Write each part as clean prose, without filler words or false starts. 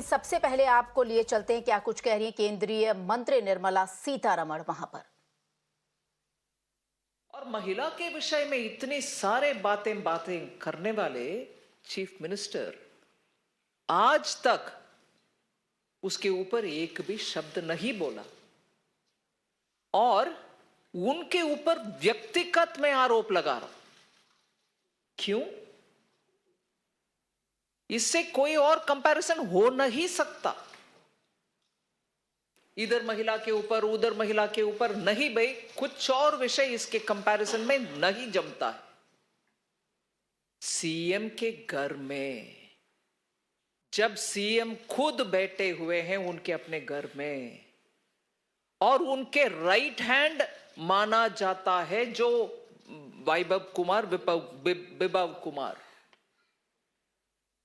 सबसे पहले आपको लिए चलते हैं, क्या कुछ कह रही हैं केंद्रीय मंत्री निर्मला सीतारमण वहां पर। और महिला के विषय में इतनी सारे बातें बातें करने वाले चीफ मिनिस्टर आज तक उसके ऊपर एक भी शब्द नहीं बोला और उनके ऊपर व्यक्तिगत में आरोप लगा रहा। क्यों? इससे कोई और कंपैरिजन हो नहीं सकता। इधर महिला के ऊपर उधर महिला के ऊपर नहीं भाई, कुछ और विषय इसके कंपैरिजन में नहीं जमता है। सीएम के घर में जब सीएम खुद बैठे हुए हैं उनके अपने घर में और उनके राइट हैंड माना जाता है जो वैभव कुमार विभव कुमार,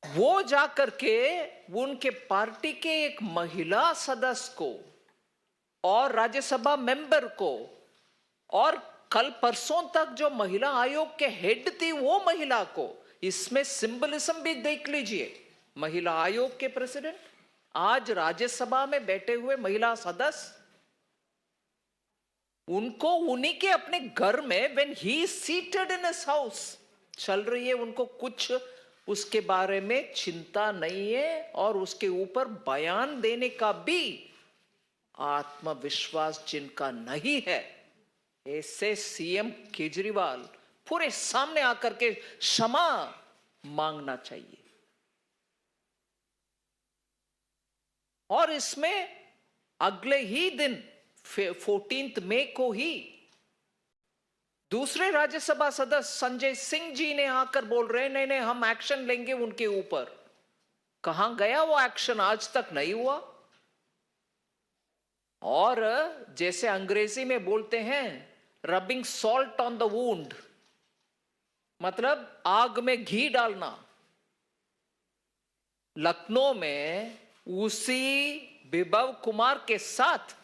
वो जाकर के उनके पार्टी के एक महिला सदस्य को और राज्यसभा मेंबर को और कल परसों तक जो महिला आयोग के हेड थी वो महिला को, इसमें सिंबलिज्म भी देख लीजिए। महिला आयोग के प्रेसिडेंट आज राज्यसभा में बैठे हुए महिला सदस्य, उनको उन्हीं के अपने घर में when he seated in his house चल रही है, उनको कुछ उसके बारे में चिंता नहीं है और उसके ऊपर बयान देने का भी आत्मविश्वास जिनका नहीं है, ऐसे सीएम केजरीवाल पूरे सामने आकर के क्षमा मांगना चाहिए। और इसमें अगले ही दिन 14 मई को ही दूसरे राज्यसभा सदस्य संजय सिंह जी ने आकर बोल रहे नहीं नहीं हम एक्शन लेंगे उनके ऊपर। कहां गया वो एक्शन? आज तक नहीं हुआ। और जैसे अंग्रेजी में बोलते हैं rubbing salt on the wound, मतलब आग में घी डालना। लखनऊ में उसी विभव कुमार के साथ,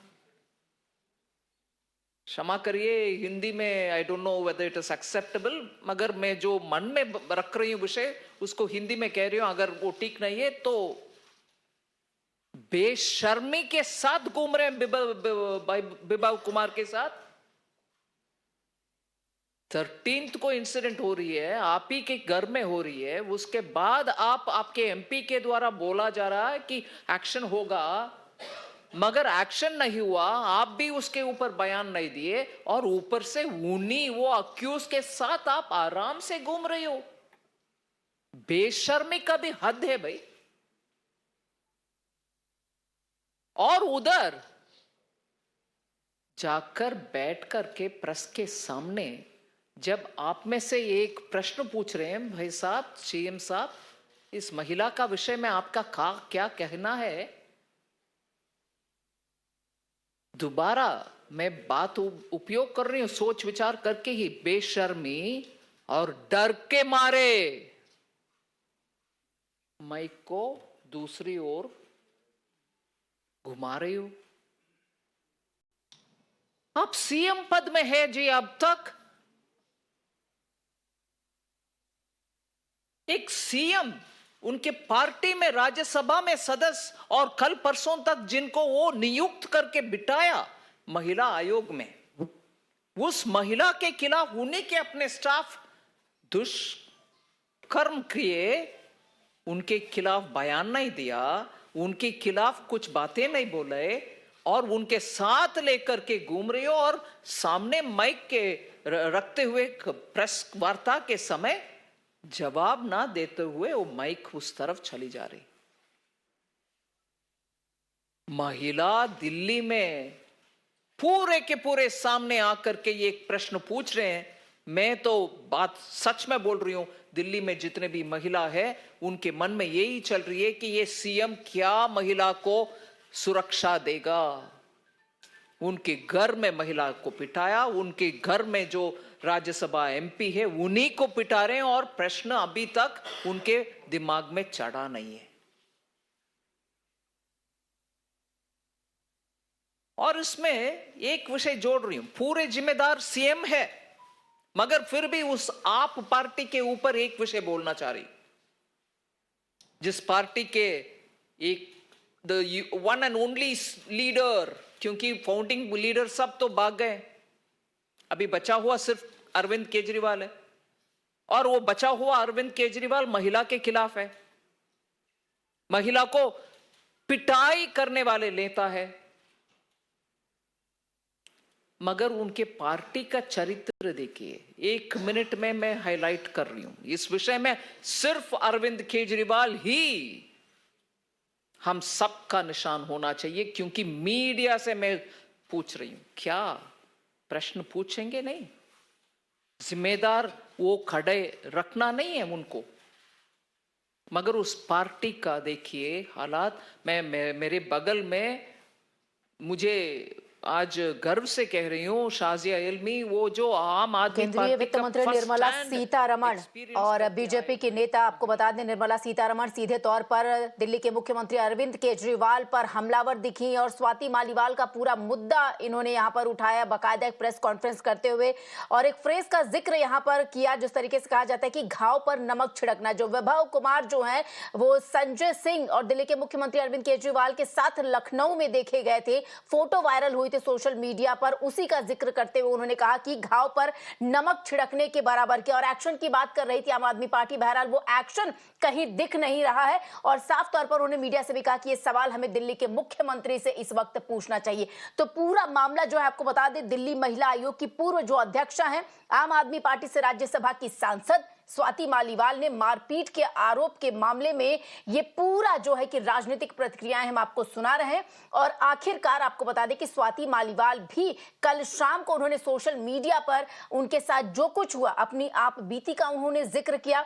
क्षमा करिए हिंदी में I don't know whether it is acceptable, मगर मैं जो मन में रख रही हूं विषय उसको हिंदी में कह रही हूं, अगर वो ठीक नहीं है तो बेशर्मी के साथ घूम रहे हैं विभव कुमार के साथ। 13 को इंसिडेंट हो रही है, आप ही के घर में हो रही है, उसके बाद आपके एमपी के द्वारा बोला जा रहा है कि एक्शन होगा, मगर एक्शन नहीं हुआ। आप भी उसके ऊपर बयान नहीं दिए और ऊपर से उन्हीं वो अक्यूज के साथ आप आराम से घूम रहे हो। बेशर्मी का भी हद है भाई। और उधर जाकर बैठ करके प्रेस के सामने जब आप में से एक प्रश्न पूछ रहे हैं, भाई साहब सीएम साहब इस महिला का विषय में आपका क्या कहना है, दोबारा मैं बात उपयोग कर रही हूं सोच विचार करके ही, बेशर्मी और डर के मारे माइक को दूसरी ओर घुमा रही हो। आप सीएम पद में है जी, अब तक एक सीएम उनके पार्टी में राज्यसभा में सदस्य और कल परसों तक जिनको वो नियुक्त करके बिठाया महिला आयोग में, उस महिला के खिलाफ उन्हीं के अपने स्टाफ दुष्कर्म किए, उनके खिलाफ बयान नहीं दिया, उनके खिलाफ कुछ बातें नहीं बोले और उनके साथ लेकर के घूम रही हो और सामने माइक के रखते हुए प्रेस वार्ता के समय जवाब ना देते हुए वो माइक उस तरफ चली जा रही। महिला दिल्ली में पूरे के पूरे सामने आकर के ये एक प्रश्न पूछ रहे हैं। मैं तो बात सच में बोल रही हूं, दिल्ली में जितने भी महिला है उनके मन में यही चल रही है कि ये सीएम क्या महिला को सुरक्षा देगा। उनके घर में महिला को पिटाया, उनके घर में जो राज्यसभा एमपी है उन्हीं को पिटा रहे हैं और प्रश्न अभी तक उनके दिमाग में चढ़ा नहीं है। और इसमें एक विषय जोड़ रही हूं, पूरे जिम्मेदार सीएम है मगर फिर भी उस आप पार्टी के ऊपर एक विषय बोलना चाह रही, जिस पार्टी के एक the one and only leader, क्योंकि फाउंडिंग लीडर सब तो भाग गए, अभी बचा हुआ सिर्फ अरविंद केजरीवाल है, और वो बचा हुआ अरविंद केजरीवाल महिला के खिलाफ है, महिला को पिटाई करने वाले नेता है। मगर उनके पार्टी का चरित्र देखिए, 1 मिनट में मैं हाईलाइट कर रही हूं इस विषय में, सिर्फ अरविंद केजरीवाल ही हम सबका निशान होना चाहिए। क्योंकि मीडिया से मैं पूछ रही हूं, क्या प्रश्न पूछेंगे? नहीं, जिम्मेदार वो खड़े रखना नहीं है उनको। मगर उस पार्टी का देखिए हालात, मेरे बगल में, मुझे आज गर्व से कह रही हूं, शाजिया इल्मी, वो जो आम आदमी केंद्रीय पार्टी वित्त का मंत्री first Nirmala hand Sitharaman experience और करके बीजेपी आए की नेता, आपको बता दें निर्मला सीतारमण सीधे तौर पर दिल्ली के मुख्यमंत्री अरविंद केजरीवाल पर हमलावर दिखी और स्वाति मालीवाल का पूरा मुद्दा इन्होंने यहां पर उठाया, बाकायदा एक प्रेस कॉन्फ्रेंस करते हुए, और एक फ्रेज का जिक्र यहां पर किया जिस तरीके से कहा जाता है कि घाव पर नमक छिड़कना। जो वैभव कुमार जो है वो संजय सिंह और दिल्ली के मुख्यमंत्री अरविंद केजरीवाल के साथ लखनऊ में देखे गए थे, फोटो वायरल हुई थी सोशल मीडिया पर, उसी का जिक्र करते हुए उन्होंने कहा कि घाव पर नमक छिड़कने के बराबर के, और एक्शन की बात कर रही थी आम आदमी पार्टी। बहरहाल वो एक्शन कहीं दिख नहीं रहा है, और साफ तौर पर उन्होंने मीडिया से भी कहा कि ये सवाल हमें दिल्ली के मुख्यमंत्री से इस वक्त पूछना चाहिए। तो पूरा मामला जो है, आपको बता दें, दिल्ली महिला आयोग की पूर्व जो अध्यक्षा हैं, आम आदमी पार्टी से राज्यसभा की सांसद स्वाति मालीवाल ने मारपीट के आरोप के मामले में ये पूरा जो है कि राजनीतिक प्रतिक्रियाएं हम आपको सुना रहे हैं। और आखिरकार आपको बता दें कि स्वाति मालीवाल भी कल शाम को उन्होंने सोशल मीडिया पर उनके साथ जो कुछ हुआ अपनी आप बीती का उन्होंने जिक्र किया।